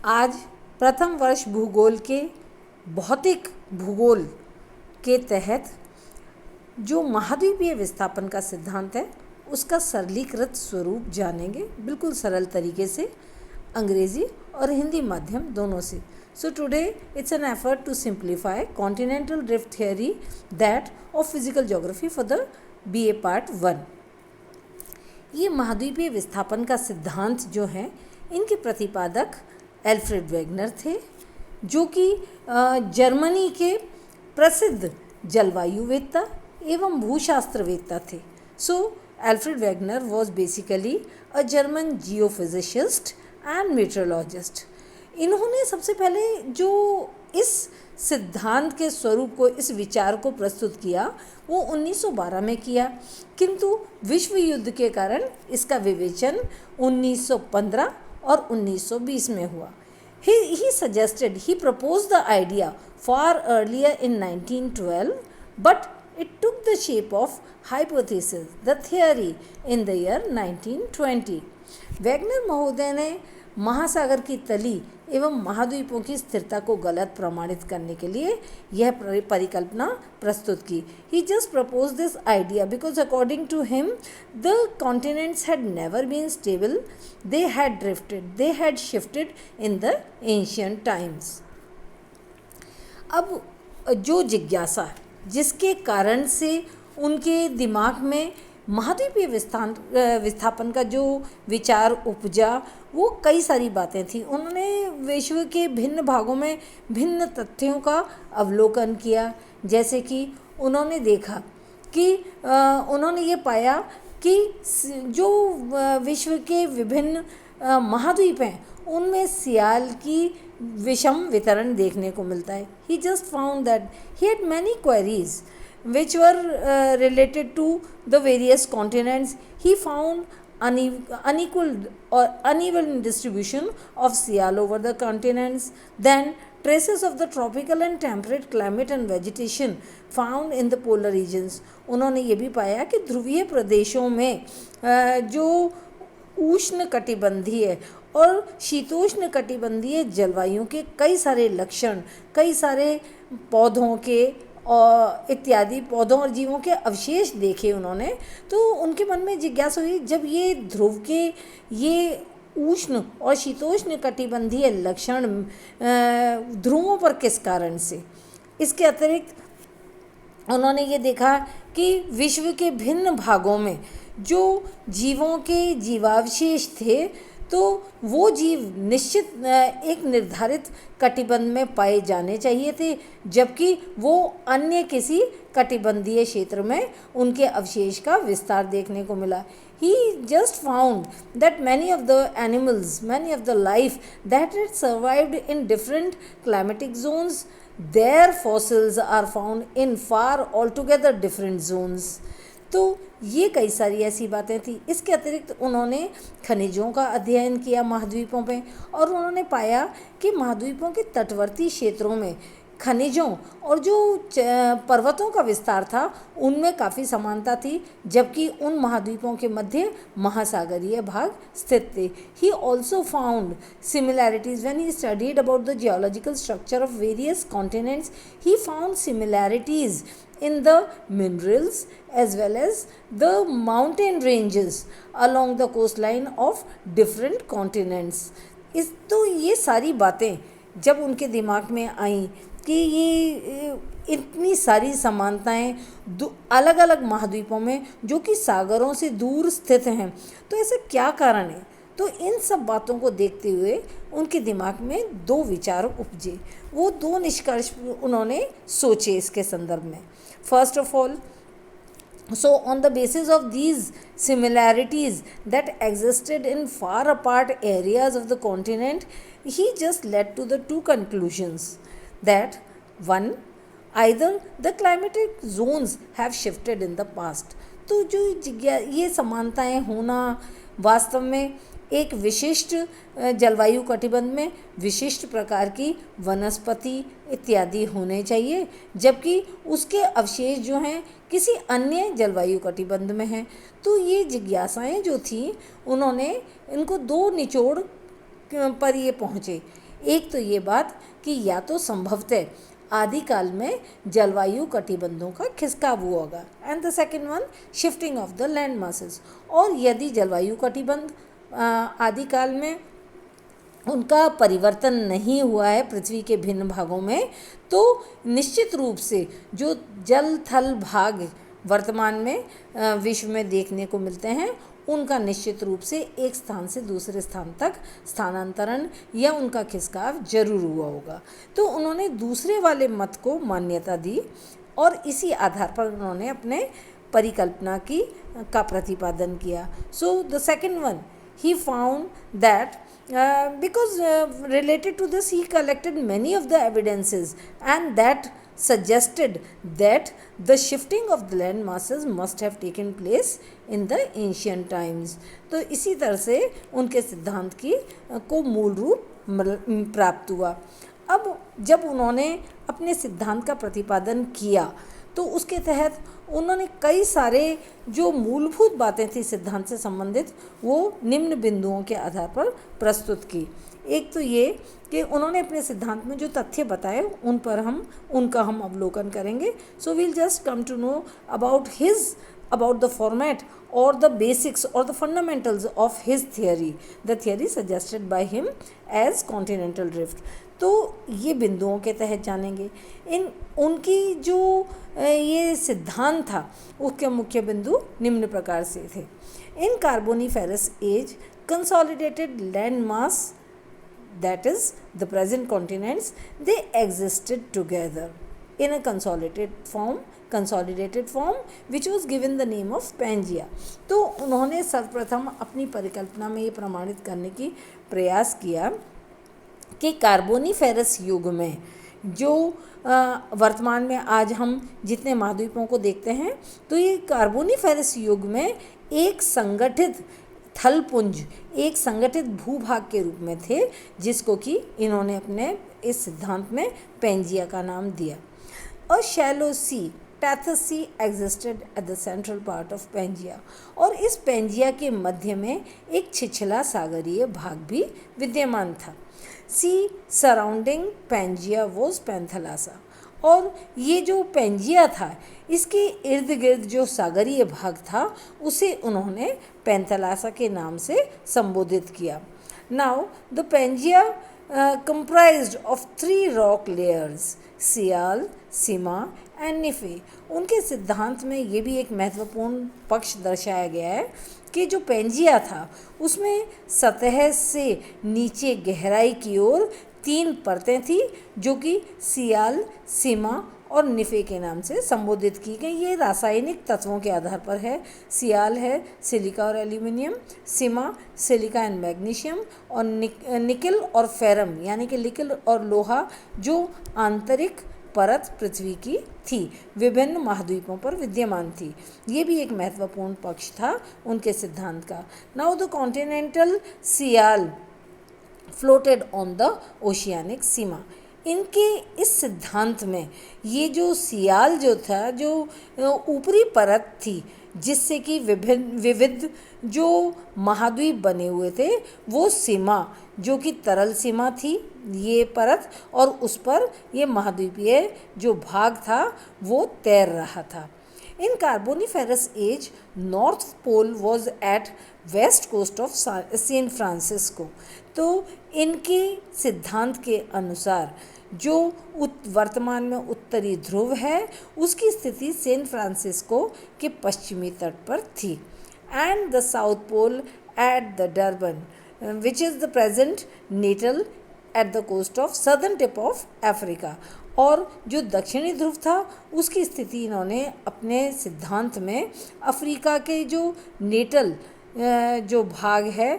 आज प्रथम वर्ष भूगोल के भौतिक भूगोल के तहत जो महाद्वीपीय विस्थापन का सिद्धांत है उसका सरलीकृत स्वरूप जानेंगे, बिल्कुल सरल तरीके से, अंग्रेजी और हिंदी माध्यम दोनों से। So today it's an effort to simplify continental drift theory that of physical geography for the BA part 1। ये महाद्वीपीय विस्थापन का सिद्धांत जो है इनके प्रतिपादक एल्फ्रेड वेगनर थे, जो कि जर्मनी के प्रसिद्ध जलवायुवेत्ता एवं भूशास्त्रवेत्ता थे। So Alfred Wegener was basically a German geophysicist and meteorologist. इन्होंने सबसे पहले जो इस सिद्धांत के स्वरूप को, इस विचार को प्रस्तुत किया वो 1912 में किया, किंतु विश्व युद्ध के कारण इसका विवेचन 1915 और 1920 में हुआ। He proposed the idea far earlier in 1912, but it took the shape of hypothesis, the theory, in the year 1920। Wegener महोदय ने महासागर की तली एवं महाद्वीपों की स्थिरता को गलत प्रमाणित करने के लिए यह परिकल्पना प्रस्तुत की। He just proposed this idea because according to him the continents had never been stable, they had drifted, they had shifted in the ancient times। अब जो जिज्ञासा जिसके कारण से उनके दिमाग में महाद्वीपीय विस्थापन का जो विचार उपजा वो कई सारी बातें थी। उन्होंने विश्व के भिन्न भागों में भिन्न तथ्यों का अवलोकन किया, जैसे कि उन्होंने देखा कि उन्होंने ये पाया कि जो विश्व के विभिन्न महाद्वीप हैं उनमें सियाल की विषम वितरण देखने को मिलता है। He just found that he had many queries which were related to the various continents। He found unequal or uneven distribution of seal over the continents, then traces of the tropical and temperate climate and vegetation found in the polar regions। उन्होंने ये भी पाया कि ध्रुवीय प्रदेशों में जो उष्ण कटिबंधीय और शीतोष्ण कटिबंधीय जलवायु के कई सारे लक्षण, कई सारे पौधों के और इत्यादि पौधों और जीवों के अवशेष देखे उन्होंने। तो उनके मन में जिज्ञासा हुई, जब ये ध्रुव के ये उष्ण और शीतोष्ण कटिबंधीय लक्षण ध्रुवों पर किस कारण से। इसके अतिरिक्त उन्होंने ये देखा कि विश्व के भिन्न भागों में जो जीवों के जीवावशेष थे तो वो जीव निश्चित एक निर्धारित कटिबंध में पाए जाने चाहिए थे, जबकि वो अन्य किसी कटिबंधीय क्षेत्र में उनके अवशेष का विस्तार देखने को मिला। He just found that many of the animals, many of the life that had survived in different climatic zones, their fossils are found in far altogether different zones। तो ये कई सारी ऐसी बातें थी। इसके अतिरिक्त उन्होंने खनिजों का अध्ययन किया महाद्वीपों पे, और उन्होंने पाया कि महाद्वीपों के तटवर्ती क्षेत्रों में खनिजों और जो पर्वतों का विस्तार था उनमें काफ़ी समानता थी, जबकि उन महाद्वीपों के मध्य महासागरीय भाग स्थित थे। He also found similarities when he studied about the geological structure of various continents। He found similarities in the minerals as well as the mountain ranges along the coastline of different continents। तो ये सारी बातें जब उनके दिमाग में आई कि ये इतनी सारी समानताएं अलग अलग महाद्वीपों में जो कि सागरों से दूर स्थित हैं, तो ऐसे क्या कारण है। तो इन सब बातों को देखते हुए उनके दिमाग में दो विचार उपजे, वो दो निष्कर्ष उन्होंने सोचे इसके संदर्भ में। First of all, so on the basis of these similarities that existed in far apart areas of the continent, he just led to the two conclusions that one, either the climatic zones have shifted in the past। तो जो ये समानताएं होना वास्तव में एक विशिष्ट जलवायु कटिबंध में विशिष्ट प्रकार की वनस्पति इत्यादि होने चाहिए, जबकि उसके अवशेष जो हैं किसी अन्य जलवायु कटिबंध में हैं। तो ये जिज्ञासाएं जो थी उन्होंने इनको दो निचोड़ पर ये पहुँचे। एक तो ये बात कि या तो संभवतः आदिकाल में जलवायु कटिबंधों का खिसकाव हुआ होगा, and the second one shifting of the land masses. और यदि जलवायु कटिबंध आदिकाल में उनका परिवर्तन नहीं हुआ है पृथ्वी के भिन्न भागों में, तो निश्चित रूप से जो जल थल भाग वर्तमान में विश्व में देखने को मिलते हैं, उनका निश्चित रूप से एक स्थान से दूसरे स्थान तक स्थानांतरण या उनका खिसकाव जरूर हुआ होगा। तो उन्होंने दूसरे वाले मत को मान्यता दी और इसी आधार पर उन्होंने अपने परिकल्पना का प्रतिपादन किया। So the second one, he found that because related to this he collected many of the evidences and that suggested that the shifting of the land masses must have taken place in the ancient times। तो इसी तरह से उनके सिद्धांत को मूल रूप प्राप्त हुआ। अब जब उन्होंने अपने सिद्धांत का प्रतिपादन किया तो उसके तहत उन्होंने कई सारे जो मूलभूत बातें थी सिद्धांत से संबंधित, वो निम्न बिंदुओं के आधार पर प्रस्तुत की। एक तो ये कि उन्होंने अपने सिद्धांत में जो तथ्य बताए उनका हम अवलोकन करेंगे। So we'll just come to know about the format or the basics or the fundamentals of his theory, the theory suggested by him as continental drift। तो ये बिंदुओं के तहत जानेंगे। उनकी जो ये सिद्धांत था उसके मुख्य बिंदु निम्न प्रकार से थे। In carboniferous age consolidated land mass, that is the present continents, they existed together in a consolidated form which was given the name of Pangaea। तो उन्होंने सर्वप्रथम अपनी परिकल्पना में ये प्रमाणित करने की प्रयास किया कि कार्बोनिफेरस युग में जो वर्तमान में आज हम जितने महाद्वीपों को देखते हैं, तो ये कार्बोनिफेरस युग में एक संगठित थलपुंज, एक संगठित भूभाग के रूप में थे, जिसको कि इन्होंने अपने इस सिद्धांत में पेंजिया का नाम दिया। और shallow sea Tethys sea existed at the central part of Pangaea, और इस पेंजिया के मध्य में एक छिछला सागरीय भाग भी विद्यमान था। सी सराउंडिंग पेंजिया वॉज पैंथलासा, और ये जो पेंजिया था इसके इर्द गिर्द जो सागरीय भाग था उसे उन्होंने पैंथलासा के नाम से संबोधित किया। Now the Pangaea comprised of 3 rock layers, sial, sima and nife. उनके सिद्धांत में ये भी एक महत्वपूर्ण पक्ष दर्शाया गया है कि जो पेंजिया था उसमें सतह से नीचे गहराई की ओर 3 परतें थी, जो कि सियाल, सीमा और निफे के नाम से संबोधित की गई। ये रासायनिक तत्वों के आधार पर है। सियाल है सिलिका और aluminium, Seema silica and magnesium, और निकल और फेरम यानी कि निकल और लोहा जो आंतरिक परत पृथ्वी की थी, विभिन्न महाद्वीपों पर विद्यमान थी। ये भी एक महत्वपूर्ण पक्ष था उनके सिद्धांत का। Now the continental sial floated on the oceanic sima. इनके इस सिद्धांत में ये जो सियाल जो था, जो ऊपरी परत थी जिससे कि विविध जो महाद्वीप बने हुए थे, वो सीमा जो कि तरल सीमा थी ये परत, और उस पर ये महाद्वीपीय जो भाग था वो तैर रहा था। In carboniferous age north pole was at west coast of San Francisco. तो इनके सिद्धांत के अनुसार जो वर्तमान में उत्तरी ध्रुव है उसकी स्थिति सैन फ्रांसिस्को के पश्चिमी तट पर थी, and the South Pole at the Durban which is the present Natal at the coast of southern tip of Africa. और जो दक्षिणी ध्रुव था उसकी स्थिति इन्होंने अपने सिद्धांत में अफ्रीका के जो नेटल जो भाग है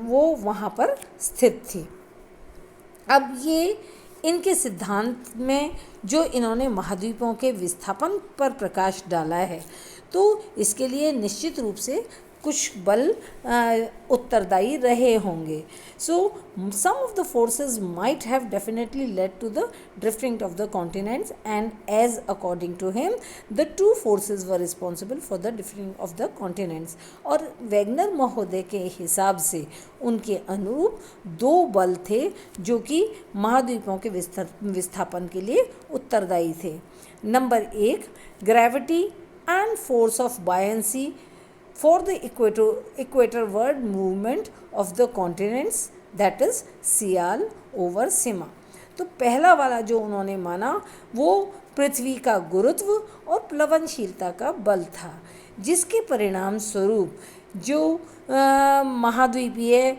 वो वहाँ पर स्थित थी। अब ये इनके सिद्धांत में जो इन्होंने महाद्वीपों के विस्थापन पर प्रकाश डाला है, तो इसके लिए निश्चित रूप से कुछ बल उत्तरदायी रहे होंगे. So some of the forces might have definitely led to the drifting of the continents and as according to him the two forces were responsible for the drifting of the continents. और Wegener महोदय के हिसाब से उनके अनुरूप दो बल थे जो कि महाद्वीपों के विस्थापन के लिए उत्तरदायी थे. Number 1, gravity and force of buoyancy for the equatorward movement of the continents, that is sial over sima. तो पहला वाला जो उन्होंने माना वो पृथ्वी का गुरुत्व और प्लवनशीलता का बल था, जिसके परिणाम स्वरूप जो महाद्वीपीय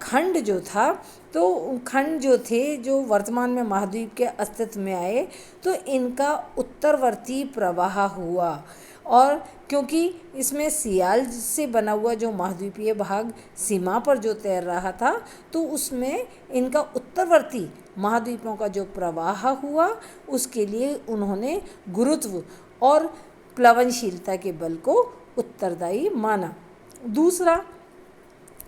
खंड जो था, तो खंड जो थे जो वर्तमान में महाद्वीप के अस्तित्व में आए, तो इनका उत्तरवर्ती प्रवाह हुआ. और क्योंकि इसमें सियाल से बना हुआ जो महाद्वीपीय भाग सीमा पर जो तैर रहा था, तो उसमें इनका उत्तरवर्ती महाद्वीपों का जो प्रवाह हुआ, उसके लिए उन्होंने गुरुत्व और प्लवनशीलता के बल को उत्तरदायी माना. दूसरा,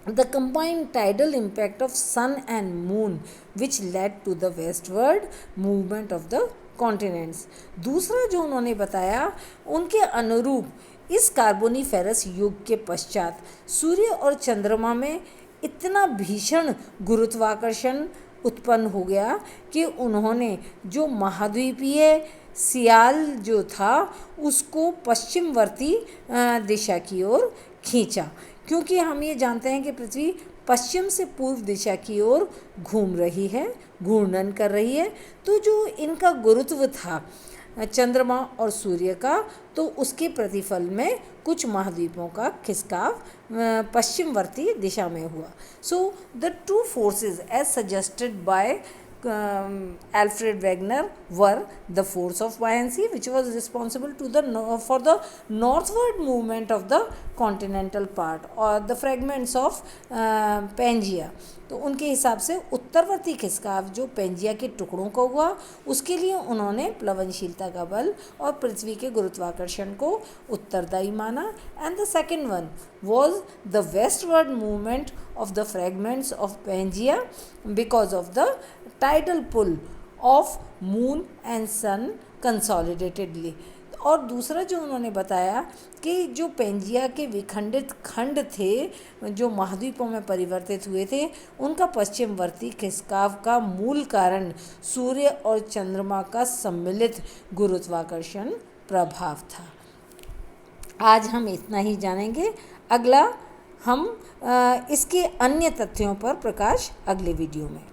the combined tidal impact of sun and moon which led to the westward movement of the continents. दूसरा जो उन्होंने बताया, उनके अनुरूप इस कार्बोनीफेरस युग के पश्चात सूर्य और चंद्रमा में इतना भीषण गुरुत्वाकर्षण उत्पन्न हो गया कि उन्होंने जो महाद्वीपीय सियाल जो था उसको पश्चिमवर्ती दिशा की ओर खींचा. क्योंकि हम ये जानते हैं कि पृथ्वी पश्चिम से पूर्व दिशा की ओर घूम रही है, घूर्णन कर रही है, तो जो इनका गुरुत्व था चंद्रमा और सूर्य का, तो उसके प्रतिफल में कुछ महाद्वीपों का खिसकाव पश्चिमवर्ती दिशा में हुआ. So the two forces as suggested by Alfred Wegener were the force of buoyancy, which was responsible for the northward movement of the continental part or the fragments of Pangaea. तो उनके हिसाब से उत्तरवर्ती खिसकाव जो पेंजिया के टुकड़ों को हुआ, उसके लिए उन्होंने प्लवनशीलता का बल और पृथ्वी के गुरुत्वाकर्षण को उत्तरदायी माना. And the second one was the westward movement of the fragments of Pangaea because of the tidal pull of moon and sun consolidatedly. और दूसरा जो उन्होंने बताया कि जो पेंजिया के विखंडित खंड थे जो महाद्वीपों में परिवर्तित हुए थे, उनका पश्चिमवर्ती खिसकाव का मूल कारण सूर्य और चंद्रमा का सम्मिलित गुरुत्वाकर्षण प्रभाव था. आज हम इतना ही जानेंगे. अगला हम इसके अन्य तथ्यों पर प्रकाश अगले वीडियो में.